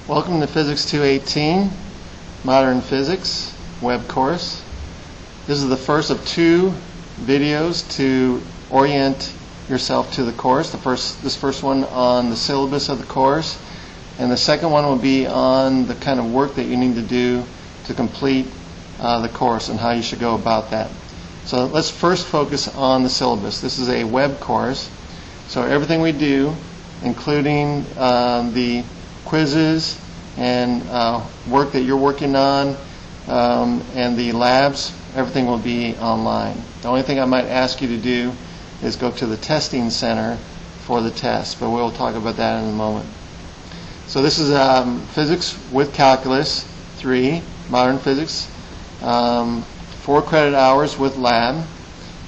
Welcome to Physics 218, Modern Physics web course. This is the first of two videos to orient yourself to the course. This first one on the syllabus of the course, and the second one will be on the kind of work that you need to do to complete the course and how you should go about that. So let's first focus on the syllabus. This is a web course, so everything we do, including the quizzes and work that you're working on and the labs, everything will be online. The only thing I might ask you to do is go to the testing center for the test, but we'll talk about that in a moment. So this is Physics with Calculus 3, Modern Physics, 4 credit hours with lab.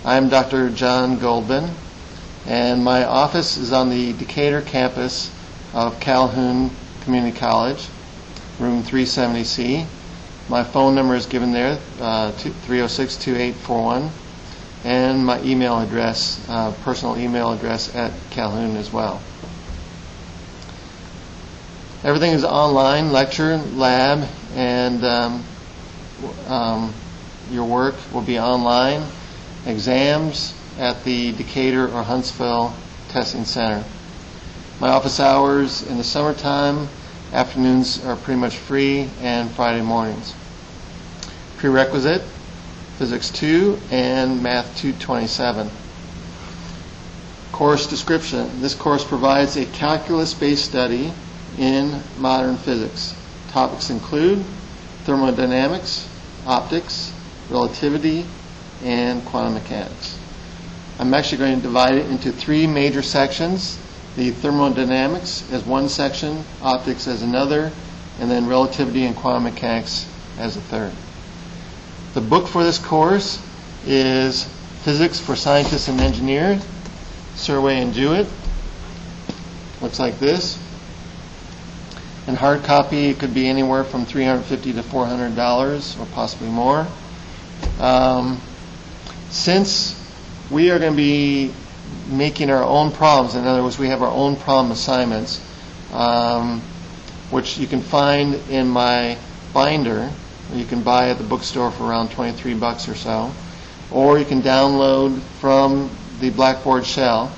I'm Dr. John Golben, and my office is on the Decatur campus of Calhoun Community College, room 370C. My phone number is given there, 306-2841, and my email address, personal email address at Calhoun as well. Everything is online, lecture, lab, and your work will be online. Exams at the Decatur or Huntsville Testing Center. My office hours in the summertime, afternoons are pretty much free, and Friday mornings. Prerequisite, Physics 2 and Math 227. Course description. This course provides a calculus-based study in modern physics. Topics include thermodynamics, optics, relativity, and quantum mechanics. I'm actually going to divide it into 3 major sections. The thermodynamics as one section, optics as another, and then relativity and quantum mechanics as a third. The book for this course is Physics for Scientists and Engineers, Survey and Jewett. Looks like this. In hard copy, it could be anywhere from $350 to $400 or possibly more. Since we are going to be making our own problems, in other words, we have our own problem assignments, which you can find in my binder. You can buy at the bookstore for around $23 or so, or you can download from the Blackboard shell.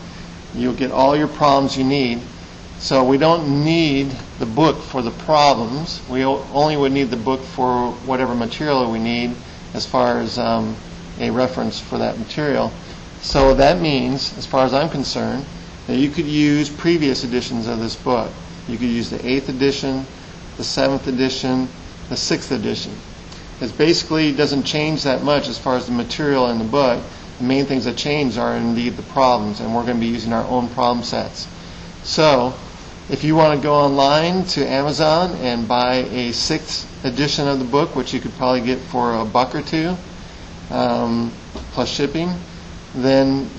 You'll get all your problems you need. So we don't need the book for the problems. We only would need the book for whatever material we need as far as a reference for that material. So that means, as far as I'm concerned, that you could use previous editions of this book. You could use the 8th edition, the 7th edition, the 6th edition. It basically doesn't change that much as far as the material in the book. The main things that change are indeed the problems, and we're going to be using our own problem sets. So if you want to go online to Amazon and buy a 6th edition of the book, which you could probably get for $1 or $2 plus shipping, then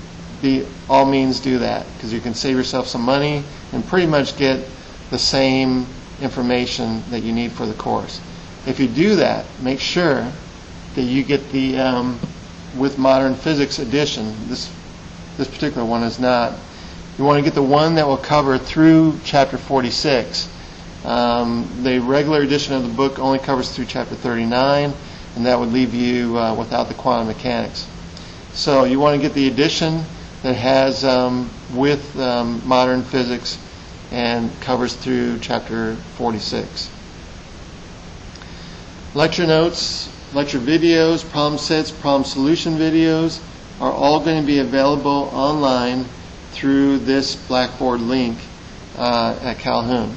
by all means do that, because you can save yourself some money and pretty much get the same information that you need for the course. If you do that, make sure that you get the with Modern Physics edition. This particular one is not. You want to get the one that will cover through chapter 46. The regular edition of the book only covers through chapter 39, and that would leave you without the quantum mechanics. So you want to get the edition that has with modern physics and covers through chapter 46. Lecture notes, lecture videos, problem sets, problem solution videos are all going to be available online through this Blackboard link at Calhoun.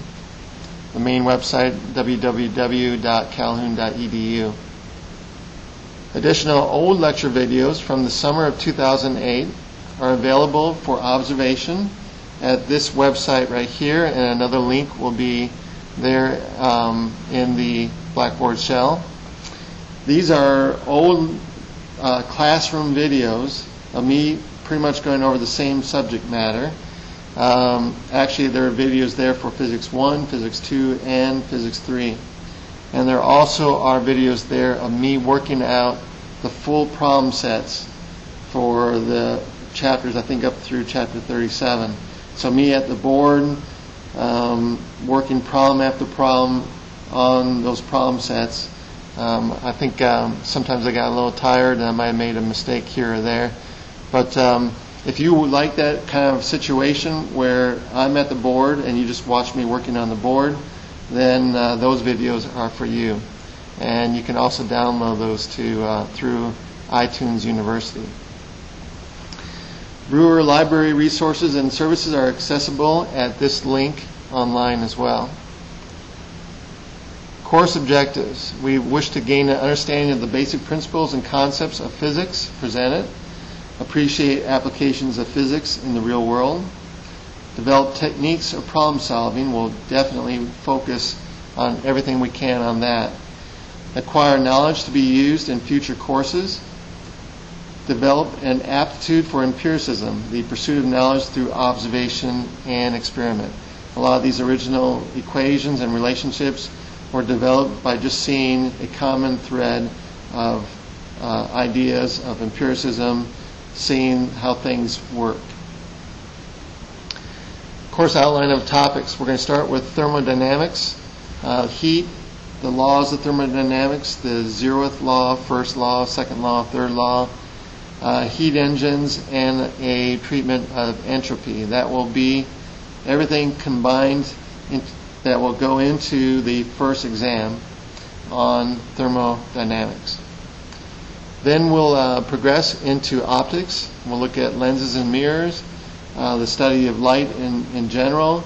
The main website, www.calhoun.edu. Additional old lecture videos from the summer of 2008 are available for observation at this website right here, and another link will be there in the Blackboard shell. These are old classroom videos of me pretty much going over the same subject matter. Actually, there are videos there for Physics 1, Physics 2, and Physics 3. And there also are videos there of me working out the full problem sets for the chapters, I think up through chapter 37. So me at the board, working problem after problem on those problem sets. I think sometimes I got a little tired and I might have made a mistake here or there. But if you would like that kind of situation where I'm at the board and you just watch me working on the board, then those videos are for you. And you can also download those through iTunes University. Brewer library resources and services are accessible at this link online as well. Course objectives. We wish to gain an understanding of the basic principles and concepts of physics presented, appreciate applications of physics in the real world, develop techniques of problem solving. We'll definitely focus on everything we can on that. Acquire knowledge to be used in future courses. Develop an aptitude for empiricism, the pursuit of knowledge through observation and experiment. A lot of these original equations and relationships were developed by just seeing a common thread of ideas of empiricism, seeing how things work. Course outline of topics. We're going to start with thermodynamics, heat, the laws of thermodynamics, the zeroth law, first law, second law, third law, heat engines, and a treatment of entropy. That will be everything combined that will go into the first exam on thermodynamics. Then we'll progress into optics. We'll look at lenses and mirrors, the study of light in general,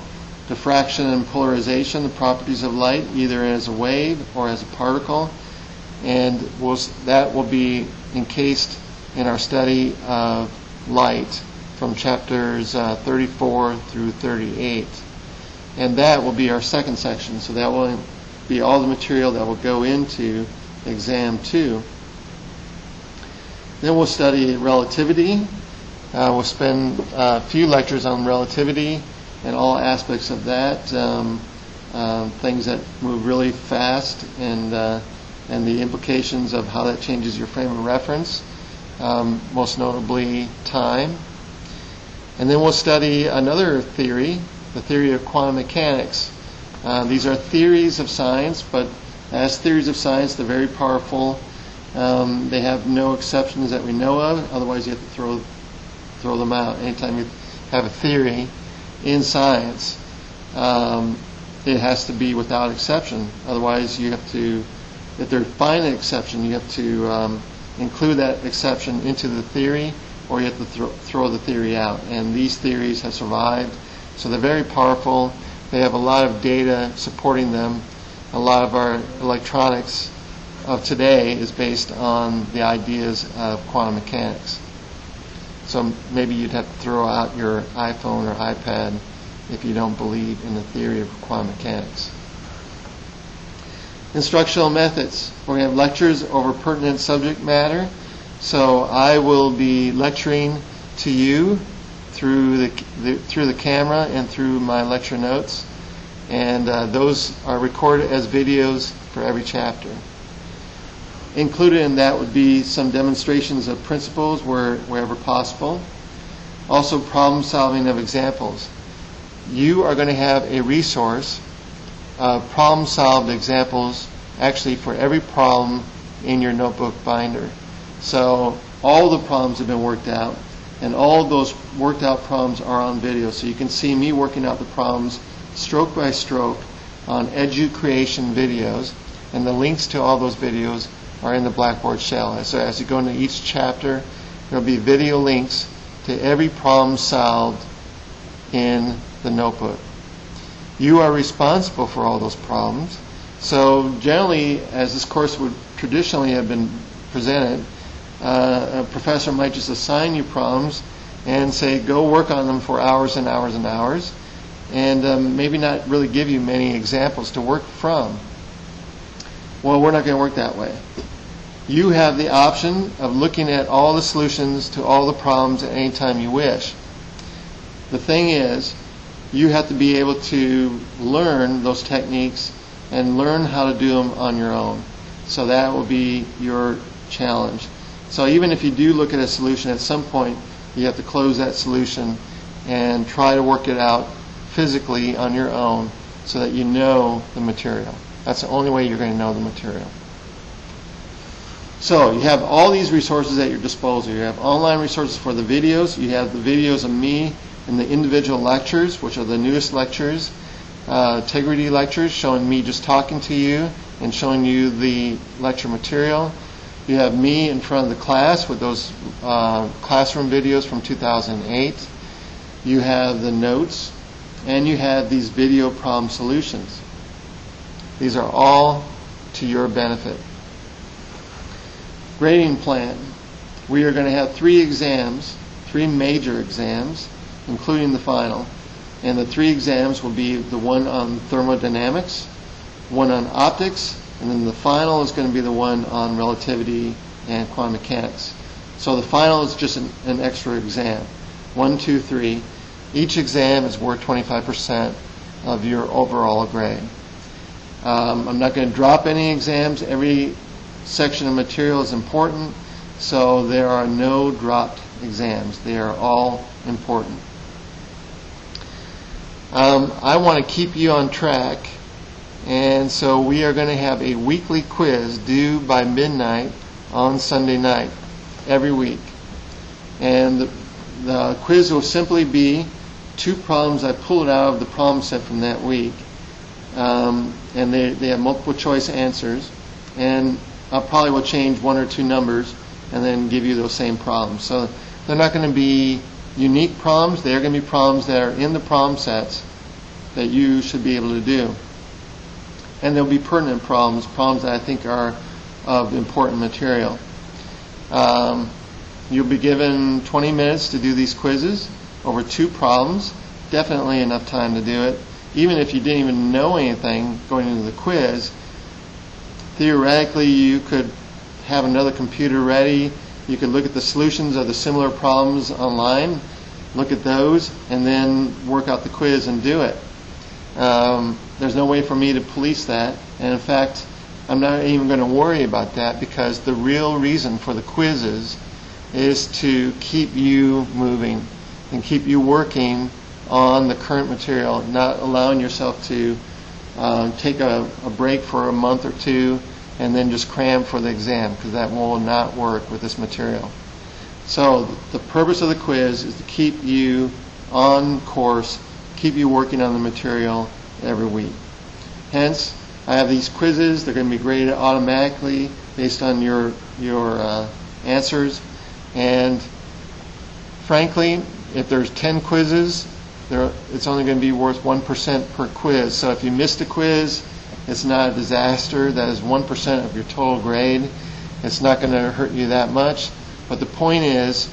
diffraction and polarization, the properties of light, either as a wave or as a particle. And that will be encased in our study of light from chapters 34 through 38. And that will be our second section. So that will be all the material that will go into exam 2. Then we'll study relativity. We'll spend a few lectures on relativity and all aspects of that, things that move really fast, and the implications of how that changes your frame of reference, most notably time. And then we'll study another theory, the theory of quantum mechanics. These are theories of science, but as theories of science, they're very powerful. They have no exceptions that we know of. Otherwise, you have to throw them out. Anytime you have a theory in science, it has to be without exception. Otherwise, you have to, if they find an exception, you have to include that exception into the theory, or you have to throw the theory out. And these theories have survived, so they're very powerful. They have a lot of data supporting them. A lot of our electronics of today is based on the ideas of quantum mechanics. So maybe you'd have to throw out your iPhone or iPad if you don't believe in the theory of quantum mechanics. Instructional methods. We're going to have lectures over pertinent subject matter. So I will be lecturing to you through the camera and through my lecture notes. And those are recorded as videos for every chapter. Included in that would be some demonstrations of principles wherever possible. Also problem solving of examples. You are going to have a resource of problem solved examples actually for every problem in your notebook binder. So all the problems have been worked out, and all those worked out problems are on video. So you can see me working out the problems stroke by stroke on EduCreation videos, and the links to all those videos are in the Blackboard shell. So as you go into each chapter, there will be video links to every problem solved in the notebook. You are responsible for all those problems. So generally, as this course would traditionally have been presented, a professor might just assign you problems and say, go work on them for hours and hours and hours, and maybe not really give you many examples to work from. Well, we're not going to work that way. You have the option of looking at all the solutions to all the problems at any time you wish. The thing is, you have to be able to learn those techniques and learn how to do them on your own. So that will be your challenge. So even if you do look at a solution, at some point you have to close that solution and try to work it out physically on your own so that you know the material. That's the only way you're going to know the material. So you have all these resources at your disposal. You have online resources for the videos. You have the videos of me in the individual lectures, which are the newest lectures. Integrity lectures, showing me just talking to you and showing you the lecture material. You have me in front of the class with those classroom videos from 2008. You have the notes, and you have these video problem solutions. These are all to your benefit. Grading plan. We are going to have 3 exams, 3 major exams, including the final. And the 3 exams will be the one on thermodynamics, one on optics, and then the final is going to be the one on relativity and quantum mechanics. So the final is just an extra exam. 1, 2, 3. Each exam is worth 25% of your overall grade. I'm not going to drop any exams. Every section of material is important, so there are no dropped exams. They are all important. I want to keep you on track, and so we are going to have a weekly quiz due by midnight on Sunday night every week. And the quiz will simply be 2 problems. I pulled out of the problem set from that week, and they have multiple choice answers, and I probably will change 1 or 2 numbers and then give you those same problems. So they're not going to be unique problems. They're going to be problems that are in the problem sets that you should be able to do. And they'll be pertinent problems that I think are of important material. You'll be given 20 minutes to do these quizzes over 2 problems. Definitely enough time to do it. Even if you didn't even know anything going into the quiz, theoretically you could have another computer ready. You could look at the solutions of the similar problems online, look at those, and then work out the quiz and do it. There's no way for me to police that, and in fact I'm not even going to worry about that, because the real reason for the quizzes is to keep you moving and keep you working on the current material, not allowing yourself to take a break for a month or 2 and then just cram for the exam, because that will not work with this material. So the purpose of the quiz is to keep you on course, keep you working on the material every week. Hence, I have these quizzes. They're going to be graded automatically based on your answers. And frankly, if there's 10 quizzes, it's only going to be worth 1% per quiz. So if you missed a quiz, it's not a disaster. That is 1% of your total grade. It's not going to hurt you that much. But the point is,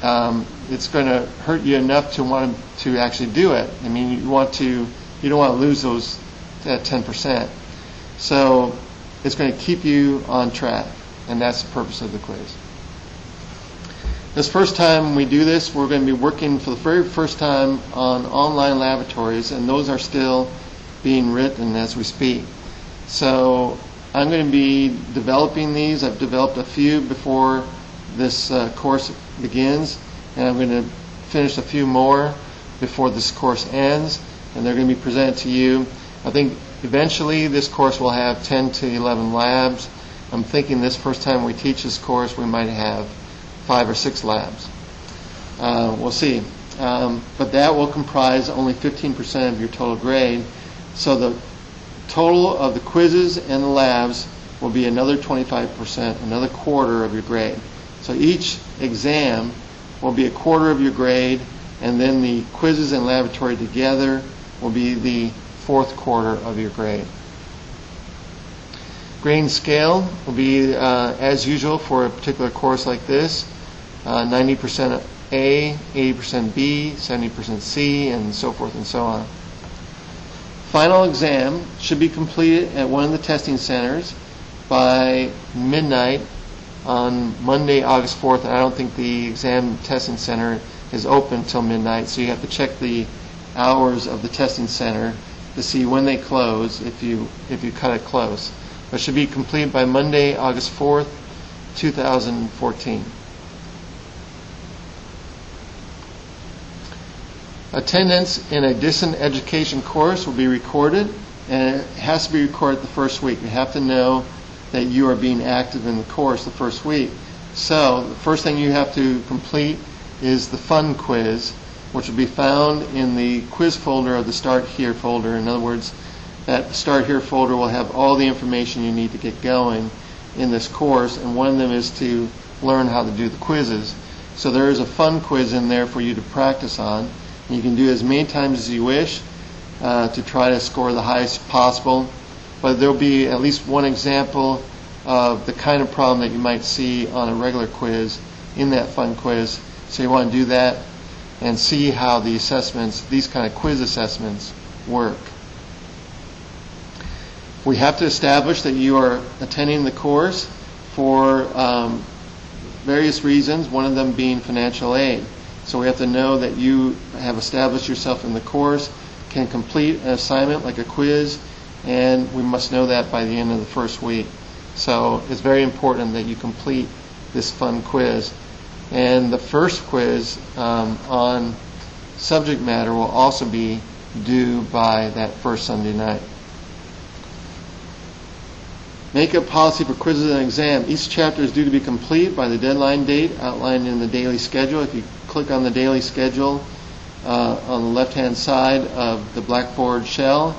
it's going to hurt you enough to want to actually do it. I mean, you don't want to lose that 10%. So it's going to keep you on track, and that's the purpose of the quiz. This first time we do this, we're going to be working for the very first time on online laboratories, and those are still being written as we speak. So I'm going to be developing these. I've developed a few before this course begins, and I'm going to finish a few more before this course ends, and they're going to be presented to you. I think eventually this course will have 10 to 11 labs. I'm thinking this first time we teach this course we might have 5 or 6 labs. We'll see. But that will comprise only 15% of your total grade. So the total of the quizzes and the labs will be another 25%, another quarter of your grade. So each exam will be a quarter of your grade, and then the quizzes and laboratory together will be the 4th quarter of your grade. Grading scale will be as usual for a particular course like this, 90% A, 80% B, 70% C, and so forth and so on. Final exam should be completed at one of the testing centers by midnight on Monday, August 4th. And I don't think the exam testing center is open until midnight, so you have to check the hours of the testing center to see when they close if you cut it close. But it should be completed by Monday, August 4th, 2014. Attendance in a distant education course will be recorded, and it has to be recorded the first week. You have to know that you are being active in the course the first week. So the first thing you have to complete is the fun quiz, which will be found in the quiz folder of the Start Here folder. In other words, that Start Here folder will have all the information you need to get going in this course, and one of them is to learn how to do the quizzes. So there is a fun quiz in there for you to practice on. And you can do as many times as you wish to try to score the highest possible, but there will be at least one example of the kind of problem that you might see on a regular quiz in that fun quiz. So you want to do that and see how the assessments, these kind of quiz assessments, work. We have to establish that you are attending the course for various reasons, one of them being financial aid. So we have to know that you have established yourself in the course, can complete an assignment like a quiz, and we must know that by the end of the first week. So it's very important that you complete this fun quiz. And the first quiz on subject matter will also be due by that first Sunday night. Make a policy for quizzes and exam. Each chapter is due to be complete by the deadline date outlined in the daily schedule. If you click on the daily schedule on the left-hand side of the Blackboard shell,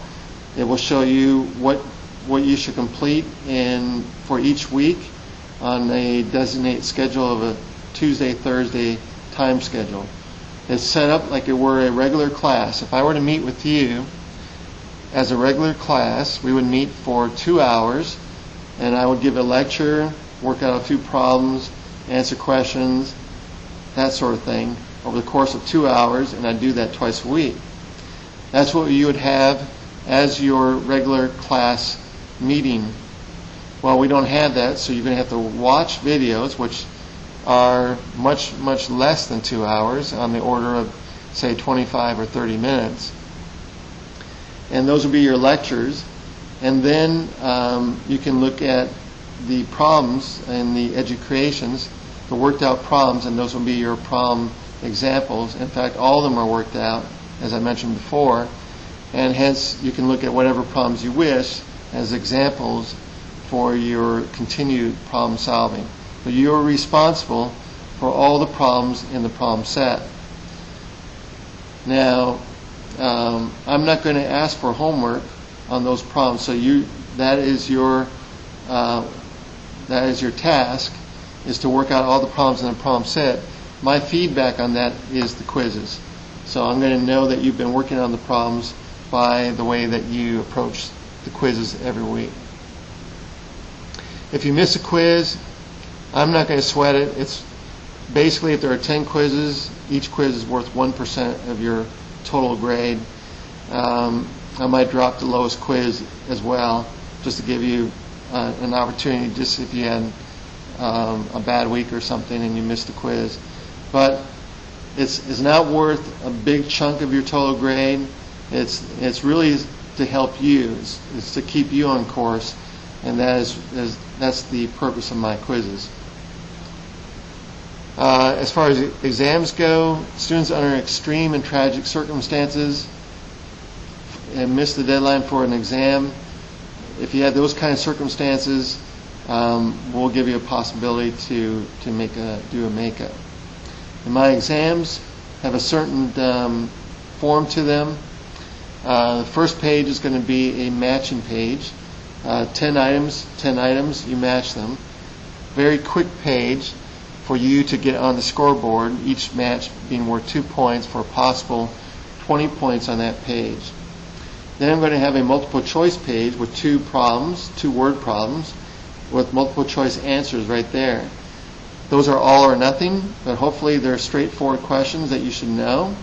it will show you what you should complete for each week on a designated schedule of a Tuesday, Thursday time schedule. It's set up like it were a regular class. If I were to meet with you as a regular class, we would meet for 2 hours, and I would give a lecture, work out a few problems, answer questions, that sort of thing, over the course of 2 hours, and I'd do that twice a week. That's what you would have as your regular class meeting. Well, we don't have that, so you're going to have to watch videos, which are much, much less than 2 hours, on the order of, say, 25 or 30 minutes. And those will be your lectures. And then you can look at the problems and the educreations, the worked out problems, and those will be your problem examples. In fact, all of them are worked out, as I mentioned before, and hence you can look at whatever problems you wish as examples for your continued problem solving. But you are responsible for all the problems in the problem set. Now, I'm not going to ask for homework on those problems, so that is your task, is to work out all the problems in the problem set. My feedback on that is the quizzes. So I'm going to know that you've been working on the problems by the way that you approach the quizzes every week. If you miss a quiz, I'm not going to sweat it. It's basically, if there are 10 quizzes, each quiz is worth 1% of your total grade. I might drop the lowest quiz as well, just to give you an opportunity, just if you had a bad week or something and you missed a quiz. But it's not worth a big chunk of your total grade. It's really to help you. It's to keep you on course, and that's the purpose of my quizzes. As far as exams go, students under extreme and tragic circumstances and miss the deadline for an exam, if you have those kind of circumstances, we'll give you a possibility to do a makeup. And my exams have a certain form to them. The first page is going to be a matching page. 10 items, you match them. Very quick page for you to get on the scoreboard, each match being worth 2 points for a possible 20 points on that page. Then I'm going to have a multiple choice page with 2 problems, 2 word problems, with multiple choice answers right there. Those are all or nothing, but hopefully they're straightforward questions that you should know.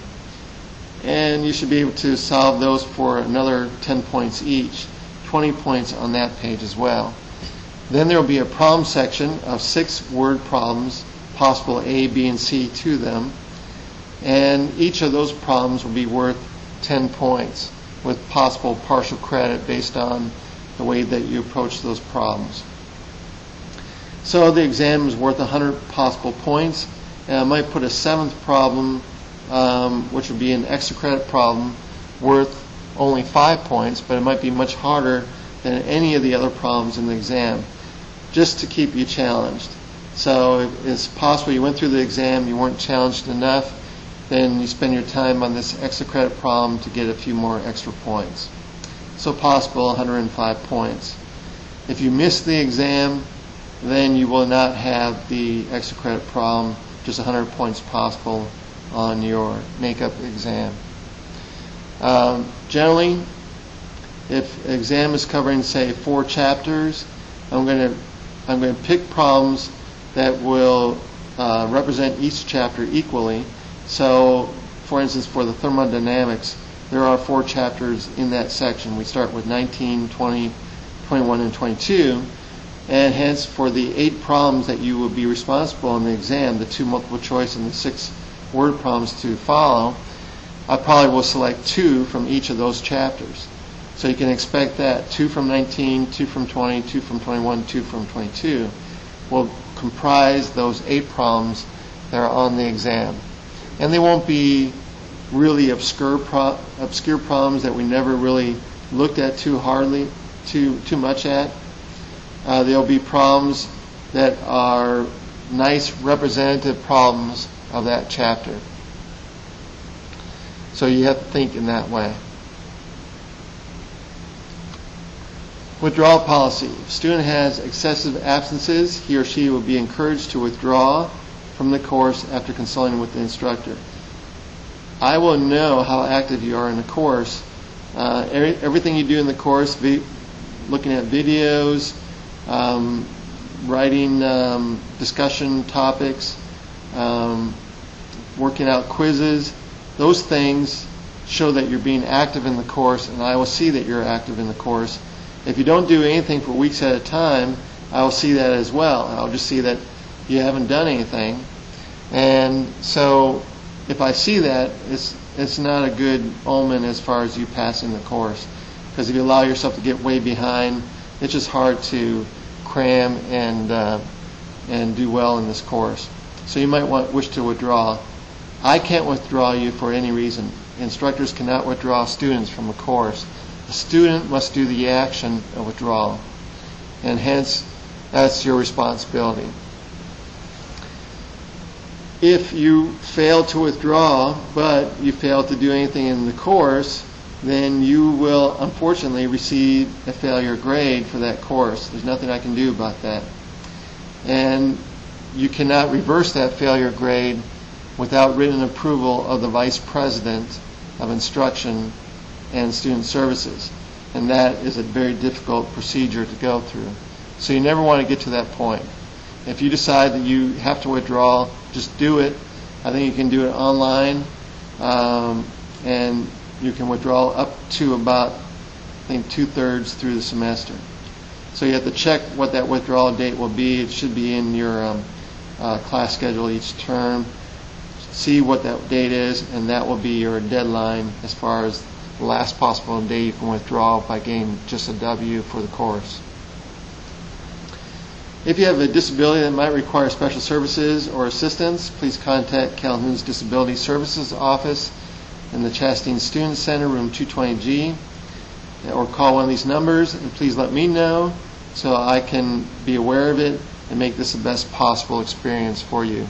And you should be able to solve those for another 10 points each, 20 points on that page as well. Then there will be a problem section of 6 word problems, possible A, B, and C to them. And each of those problems will be worth 10 points with possible partial credit based on the way that you approach those problems. So the exam is worth 100 possible points. And I might put a 7th problem which would be an extra credit problem worth only 5 points, but it might be much harder than any of the other problems in the exam, just to keep you challenged. So if it's possible you went through the exam, you weren't challenged enough, then you spend your time on this extra credit problem to get a few more extra points. So possible 105 points. If you miss the exam, then you will not have the extra credit problem, just 100 points possible on your makeup exam. Generally, if an exam is covering, say, 4 chapters, I'm going to pick problems that will represent each chapter equally. So, for instance, for the thermodynamics, there are 4 chapters in that section. We start with 19, 20, 21, and 22. And hence, for the 8 problems that you will be responsible in the exam, the 2 multiple choice and the 6 word problems to follow, I probably will select 2 from each of those chapters. So you can expect that 2 from 19, 2 from 20, 2 from 21, 2 from 22 will comprise those 8 problems that are on the exam. And they won't be really obscure problems that we never really looked at too much at. There'll be problems that are nice representative problems of that chapter. So you have to think in that way. Withdrawal policy. If a student has excessive absences, he or she will be encouraged to withdraw from the course after consulting with the instructor. I will know how active you are in the course. Everything you do in the course, looking at videos, writing discussion topics, working out quizzes, those things show that you're being active in the course, and I will see that you're active in the course. If you don't do anything for weeks at a time, I will see that as well. I'll just see that you haven't done anything. And so if I see that, it's not a good omen as far as you passing the course. Because if you allow yourself to get way behind, it's just hard to cram and do well in this course. So you might wish to withdraw. I can't withdraw you for any reason. Instructors cannot withdraw students from a course. The student must do the action of withdrawal. And hence, that's your responsibility. If you fail to withdraw, but you fail to do anything in the course, then you will unfortunately receive a failure grade for that course. There's nothing I can do about that. And you cannot reverse that failure grade without written approval of the Vice President of Instruction and Student Services. And that is a very difficult procedure to go through. So you never want to get to that point. If you decide that you have to withdraw, just do it. I think you can do it online, and you can withdraw up to about, I think, 2/3 through the semester. So you have to check what that withdrawal date will be. It should be in your class schedule each term. See what that date is, and that will be your deadline as far as the last possible day you can withdraw by getting just a W for the course. If you have a disability that might require special services or assistance, please contact Calhoun's Disability Services Office in the Chastain Student Center, room 220G, or call one of these numbers, and please let me know so I can be aware of it and make this the best possible experience for you.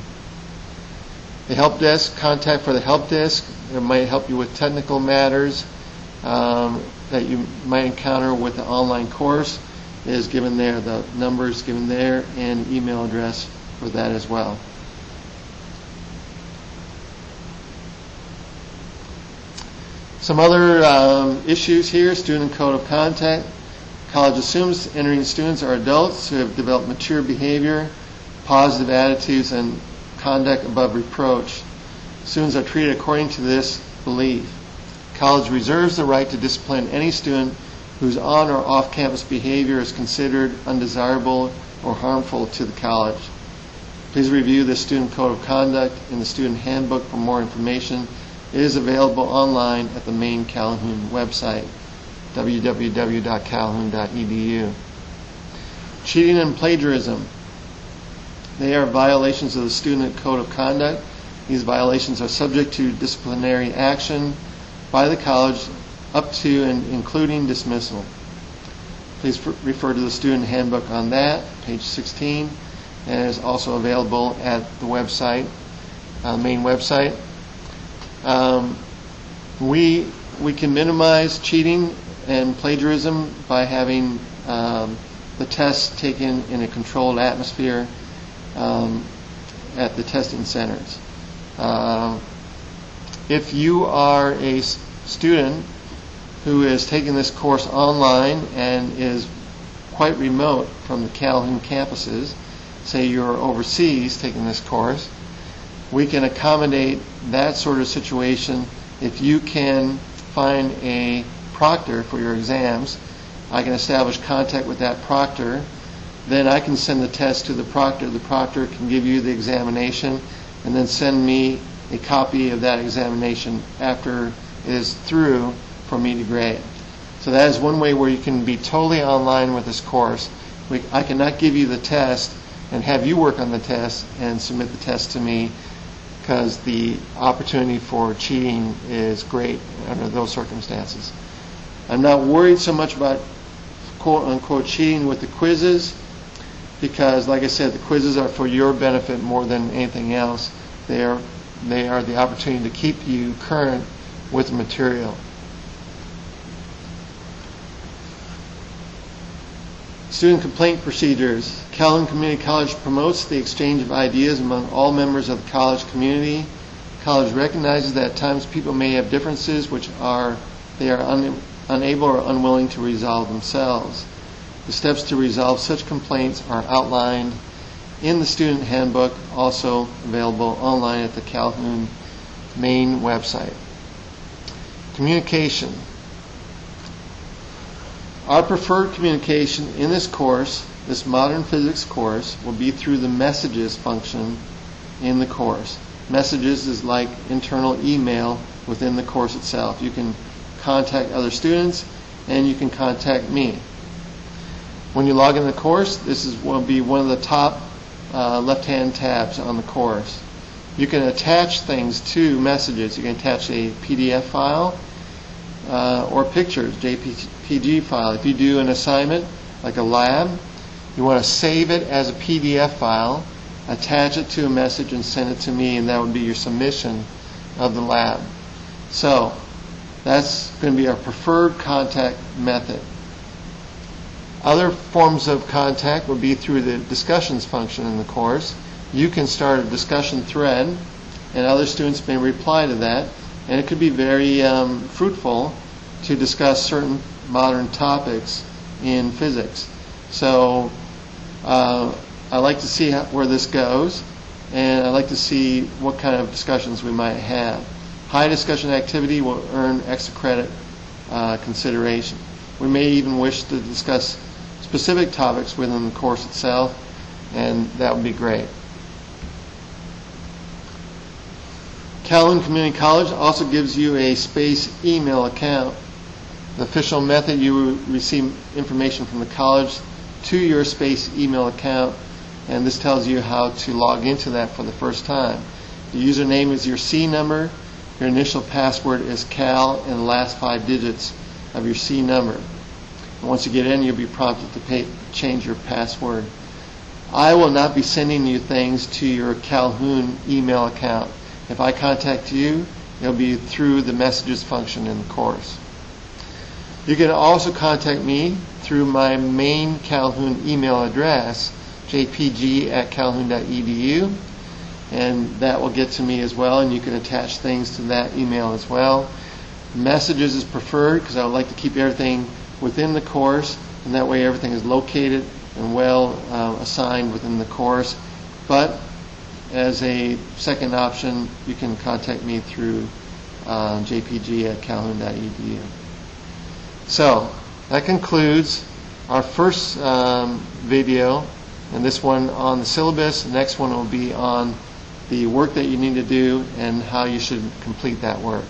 The help desk, contact for the help desk. It might help you with technical matters that you might encounter with the online course. Is given there, the number is given there, and email address for that as well. Some other issues here: student code of conduct. College assumes entering students are adults who have developed mature behavior, positive attitudes, and conduct above reproach. Students are treated according to this belief. College reserves the right to discipline any student whose on or off-campus behavior is considered undesirable or harmful to the college. Please review the Student Code of Conduct in the Student Handbook for more information. It is available online at the main Calhoun website, www.calhoun.edu. Cheating and plagiarism. They are violations of the Student Code of Conduct These violations are subject to disciplinary action by the college up to and including dismissal. Please refer to the student handbook on that, page 16, and it is also available at the website, main website. We can minimize cheating and plagiarism by having the tests taken in a controlled atmosphere at the testing centers. If you are a student who is taking this course online and is quite remote from the Calhoun campuses, say you're overseas taking this course, we can accommodate that sort of situation. If you can find a proctor for your exams, I can establish contact with that proctor. Then I can send the test to the proctor. The proctor can give you the examination and then send me a copy of that examination after it is through for me to grade. So that is one way where you can be totally online with this course. I cannot give you the test and have you work on the test and submit the test to me, because the opportunity for cheating is great under those circumstances. I'm not worried so much about quote-unquote cheating with the quizzes, because, like I said, the quizzes are for your benefit more than anything else. They are the opportunity to keep you current with the material. Student complaint procedures. Calhoun Community College promotes the exchange of ideas among all members of the college community. College recognizes that at times people may have differences which they are unable or unwilling to resolve themselves. The steps to resolve such complaints are outlined in the student handbook, also available online at the Calhoun main website. Communication. Our preferred communication in this course, this modern physics course, will be through the messages function in the course. Messages is like internal email within the course itself. You can contact other students and you can contact me. When you log in the course, this will be one of the top left-hand tabs on the course. You can attach things to messages. You can attach a PDF file or pictures, JPG file. If you do an assignment like a lab, you want to save it as a PDF file, attach it to a message and send it to me, and that would be your submission of the lab. So that's going to be our preferred contact method. Other forms of contact would be through the discussions function in the course. You can start a discussion thread, and other students may reply to that, and it could be very fruitful to discuss certain modern topics in physics. So I like to see where this goes, and I like to see what kind of discussions we might have. High discussion activity will earn extra credit consideration. We may even wish to discuss specific topics within the course itself, and that would be great. Calhoun Community College also gives you a SPACE email account. The official method, you will receive information from the college to your SPACE email account, and this tells you how to log into that for the first time. The username is your C number, your initial password is CAL, and the last 5 digits of your C number. And once you get in, you'll be prompted to change your password. I will not be sending you things to your Calhoun email account. If I contact you, it'll be through the messages function in the course. You can also contact me through my main Calhoun email address, jpg@calhoun.edu, and that will get to me as well, and you can attach things to that email as well. Messages is preferred because I would like to keep everything within the course, and that way everything is located and well assigned within the course. But as a second option, you can contact me through jpg@calhoun.edu. So that concludes our first video, and this one on the syllabus. The next one will be on the work that you need to do and how you should complete that work.